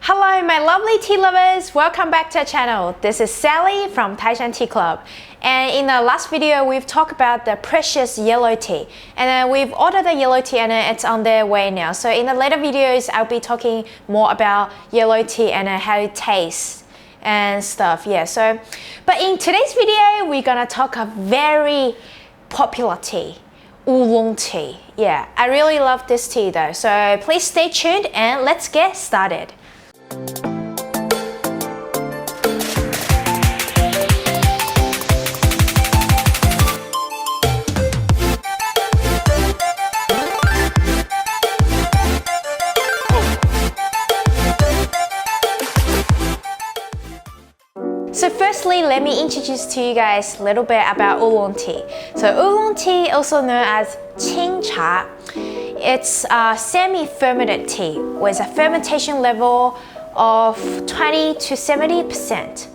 Hello my lovely tea lovers, welcome back to our channel. This is Sally from Taishan Tea Club, and in the last video we've talked about the precious yellow tea, and then we've ordered the yellow tea and it's on their way now. So in the later videos I'll be talking more about yellow tea and how it tastes and stuff. But in today's video we're gonna talk a very popular tea, oolong tea. Yeah, I really love this tea though, so please stay tuned and let's get started. So firstly, let me introduce to you guys a little bit about oolong tea. So oolong tea, also known as qing cha, it's a semi-fermented tea with a fermentation level of 20 to 70%.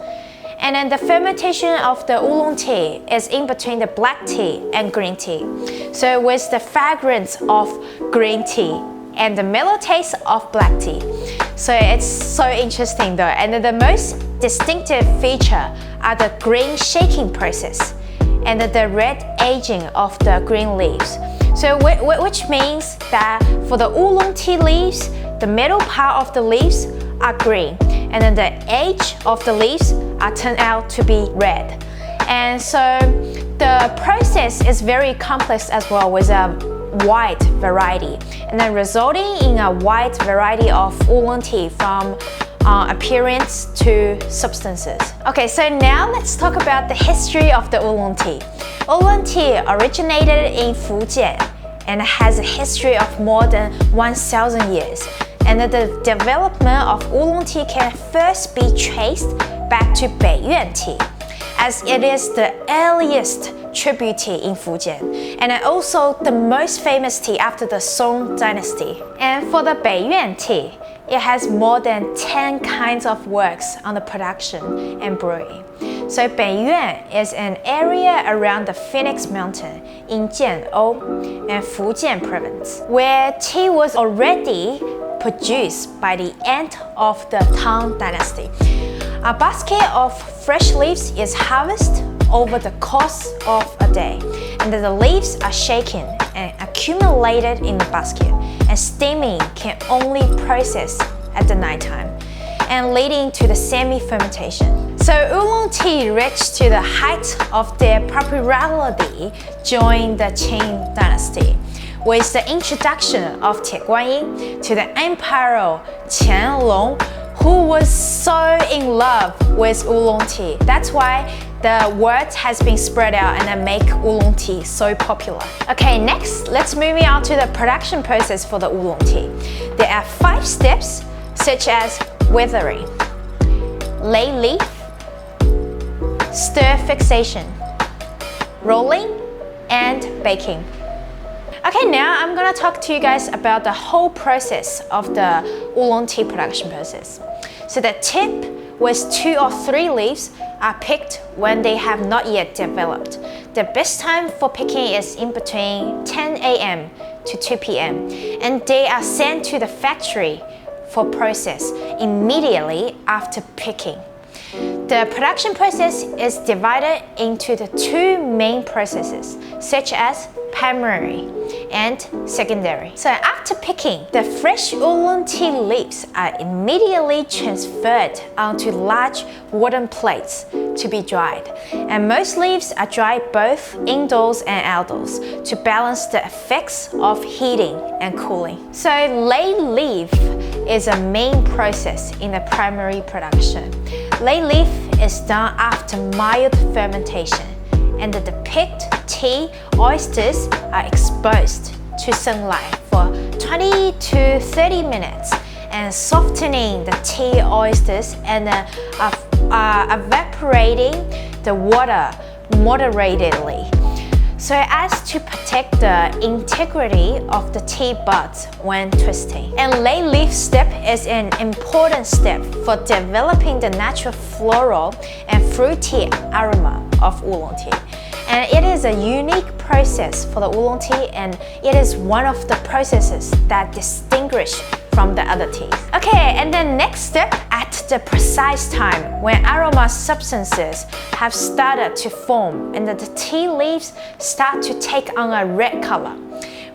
And then the fermentation of the oolong tea is in between the black tea and green tea. So with the fragrance of green tea and the mellow taste of black tea. So it's so interesting though. And then the most distinctive feature are the green shaking process and the red aging of the green leaves. So which means that for the oolong tea leaves, the middle part of the leaves are green, and then the edge of the leaves are turned out to be red. And so the process is very complex as well, with a wide variety, and then resulting in a wide variety of oolong tea from appearance to substances. Okay, so now let's talk about the history of the oolong tea. Oolong tea originated in Fujian and has a history of more than 1,000 years. And the development of oolong tea can first be traced back to Beiyuan tea, as it is the earliest tribute tea in Fujian, and also the most famous tea after the Song dynasty. And for the Beiyuan tea, it has more than 10 kinds of works on the production and brewing. So Beiyuan is an area around the Phoenix Mountain in Jian'ou and Fujian province, where tea was already produced by the end of the Tang dynasty. A basket of fresh leaves is harvested over the course of a day, and the leaves are shaken and accumulated in the basket, and steaming can only process at the nighttime, and leading to the semi-fermentation. So oolong tea reached to the height of their popularity during the Qing dynasty, with the introduction of Tie Guanyin to the Emperor Qianlong, who was so in love with oolong tea. That's why the word has been spread out and then make oolong tea so popular. Okay, next let's move on to the production process for the oolong tea. There are 5 steps, such as weathering, lay leaf, stir fixation, rolling, and baking. Okay, now I'm gonna talk to you guys about the whole process of the oolong tea production process. So the tip with 2 or 3 leaves are picked when they have not yet developed. The best time for picking is in between 10 a.m. to 2 p.m. and they are sent to the factory for process immediately after picking. The production process is divided into the 2 main processes, such as primary and secondary. So after picking, the fresh oolong tea leaves are immediately transferred onto large wooden plates to be dried. And most leaves are dried both indoors and outdoors to balance the effects of heating and cooling. So lay leaf is a main process in the primary production. Lay leaf is done after mild fermentation, and the picked tea oysters are exposed to sunlight for 20 to 30 minutes and softening the tea oysters and evaporating the water moderately, so as to protect the integrity of the tea buds when twisting. And lay leaf step is an important step for developing the natural floral and fruity aroma of oolong tea. And it is a unique process for the oolong tea, and it is one of the processes that distinguish from the other teas. Okay, and then next step, at the precise time when aroma substances have started to form and the tea leaves start to take on a red color.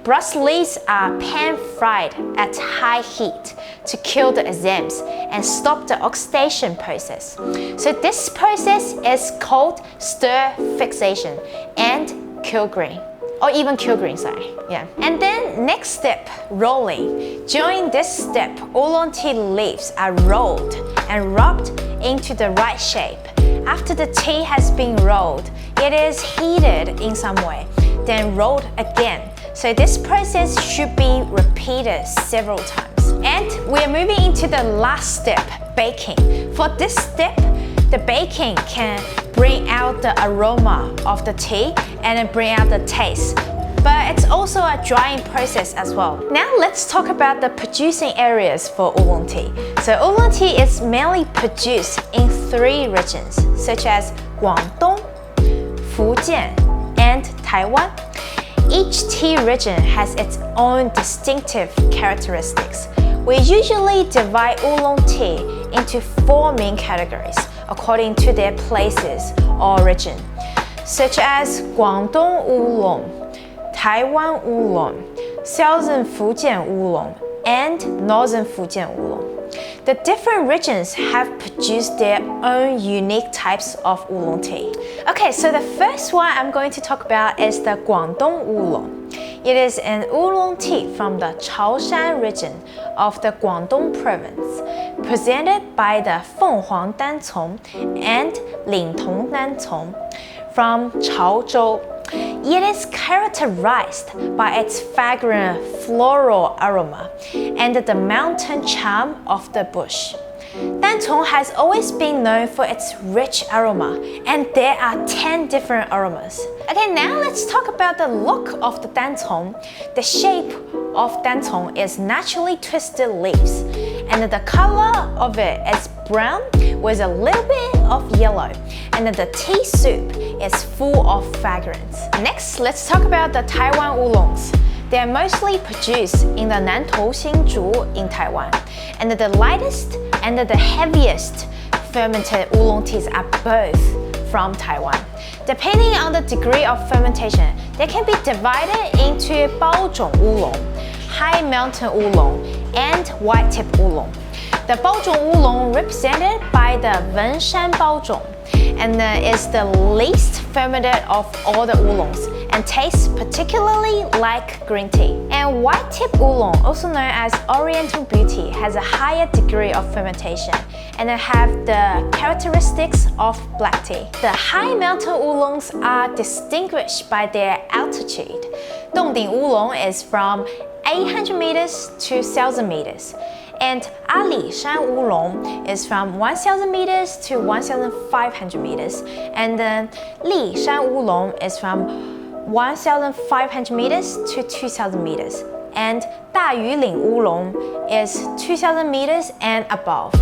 Brush leaves are pan-fried at high heat to kill the enzymes and stop the oxidation process. So this process is called stir fixation and kill green. Or even kill green, sorry. Yeah. And then next step, rolling. During this step, oolong tea leaves are rolled and rubbed into the right shape. After the tea has been rolled, it is heated in some way, then rolled again. So this process should be repeated several times. And we are moving into the last step, baking. For this step, the baking can bring out the aroma of the tea and then bring out the taste. But it's also a drying process as well. Now let's talk about the producing areas for oolong tea. So oolong tea is mainly produced in 3 regions, such as Guangdong, Fujian, and Taiwan. Each tea region has its own distinctive characteristics. We usually divide oolong tea into 4 main categories according to their places or origin, such as Guangdong oolong, Taiwan oolong, Southern Fujian oolong, and Northern Fujian oolong. The different regions have produced their own unique types of oolong tea. Okay, so the first one I'm going to talk about is the Guangdong oolong. It is an oolong tea from the Taishan region of the Guangdong province, presented by the Fenghuang Dancong and Lingtong Dancong from Chaozhou. It is characterized by its fragrant floral aroma and the mountain charm of the bush. Dancong has always been known for its rich aroma, and there are 10 different aromas. Okay, now let's talk about the look of the dancong. The shape of dancong is naturally twisted leaves, and the color of it is brown with a little bit of yellow, and the tea soup is full of fragrance. Next, let's talk about the Taiwan oolongs. They are mostly produced in the Nantou Hsinchu in Taiwan, and the lightest and the heaviest fermented oolong teas are both from Taiwan. Depending on the degree of fermentation, they can be divided into Baozhong oolong, high mountain oolong, and white tip oolong. The Baozhong oolong represented by the Wenshan Baozhong and is the least fermented of all the oolongs and tastes particularly like green tea. And white tip oolong, also known as Oriental Beauty, has a higher degree of fermentation and have the characteristics of black tea. The high mountain oolongs are distinguished by their altitude. Dongding oolong is from 800 meters to 1,000 meters. And Alishan oolong is from 1,000 meters to 1,500 meters. And then Lishan oolong is from 1,500 meters to 2,000 meters. And Dayuling oolong is 2,000 meters and above.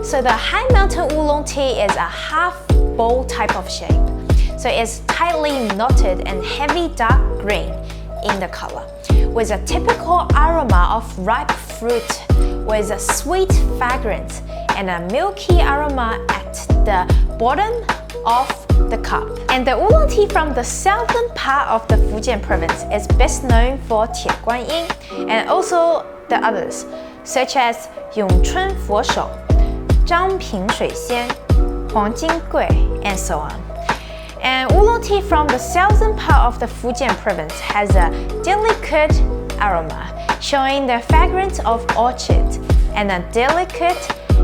So the high mountain oolong tea is a half bowl type of shape. So it's tightly knotted and heavy dark green in the color, with a typical aroma of ripe fruit with a sweet fragrance and a milky aroma at the bottom of the cup. And the oolong tea from the southern part of the Fujian province is best known for Tie Guanyin and also the others, such as Yongchun Foshou, Zhangping Shuixian, Huangjing Gui, and so on. And oolong tea from the southern part of the Fujian province has a delicate aroma, showing the fragrance of orchid and a delicate,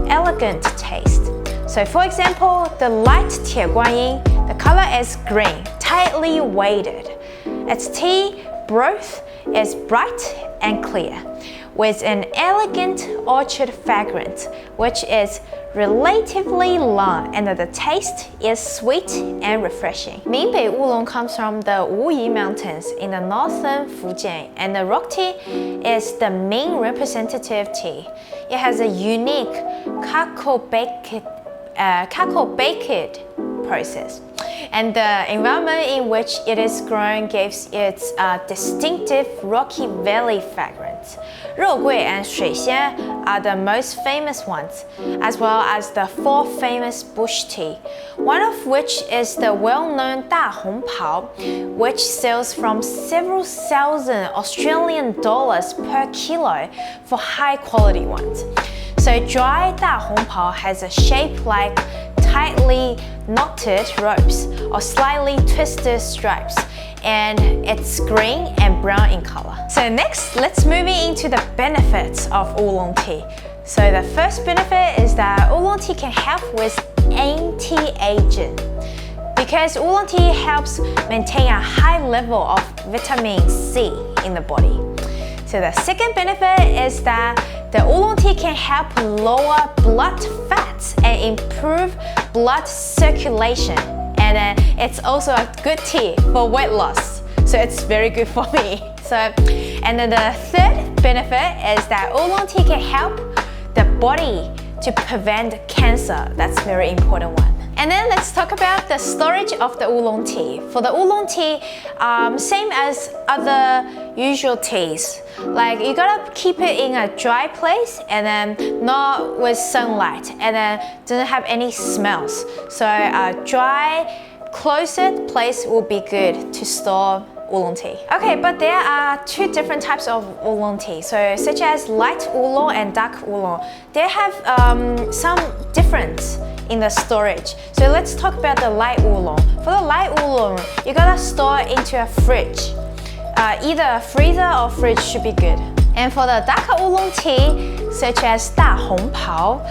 elegant taste. So for example, the light Tie Guanyin, the color is green, tightly weighted. Its tea broth is bright and clear, with an elegant orchid fragrance, which is relatively long, and the taste is sweet and refreshing. Minbei oolong comes from the Wuyi Mountains in the northern Fujian, and the rock tea is the main representative tea. It has a unique cacao-baked process, and the environment in which it is grown gives it a distinctive rocky valley fragrance. ingredients. 肉桂 and 水仙 are the most famous ones, as well as the 4 famous bush tea, one of which is the well-known 大红袍, which sells from several thousand Australian dollars per kilo for high quality ones. So dry 大红袍 has a shape like tightly knotted ropes or slightly twisted stripes, and it's green and brown in color. So next, let's move into the benefits of oolong tea. So the first benefit is that oolong tea can help with anti-aging, because oolong tea helps maintain a high level of vitamin C in the body. So the second benefit is that the oolong tea can help lower blood fats and improve blood circulation. And it's also a good tea for weight loss. So it's very good for me. And then the third benefit is that oolong tea can help the body to prevent cancer. That's a very important one. And then let's talk about the storage of the oolong tea. For the oolong tea, same as other usual teas. Like you gotta keep it in a dry place and then not with sunlight, and then doesn't have any smells. So a dry, closed place will be good to store oolong tea. Okay, but there are 2 different types of oolong tea. So such as light oolong and dark oolong. They have some difference in the storage. So let's talk about the light oolong. For the light oolong, you gotta store it into a fridge. Either a freezer or fridge should be good. And for the darker oolong tea, such as 大红袍,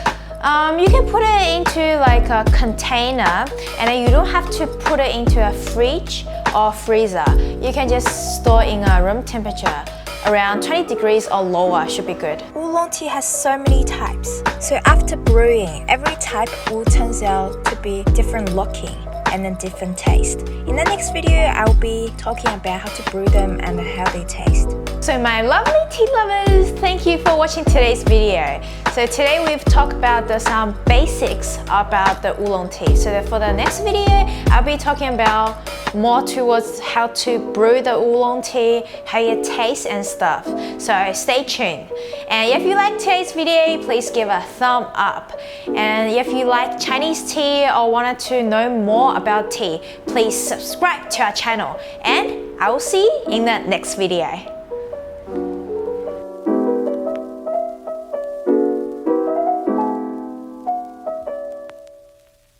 you can put it into like a container, and then you don't have to put it into a fridge or freezer. You can just store in a room temperature. Around 20 degrees or lower should be good. Oolong tea has so many types. So after brewing, every type will turn out to be different looking and a different taste. In the next video, I will be talking about how to brew them and how they taste. So my lovely tea lovers, thank you for watching today's video. So today we've talked about some basics about the oolong tea. So for the next video, I'll be talking about more towards how to brew the oolong tea, how it tastes and stuff. So stay tuned. And if you like today's video, please give a thumb up. And if you like Chinese tea or wanted to know more about tea, please subscribe to our channel. And I will see you in the next video.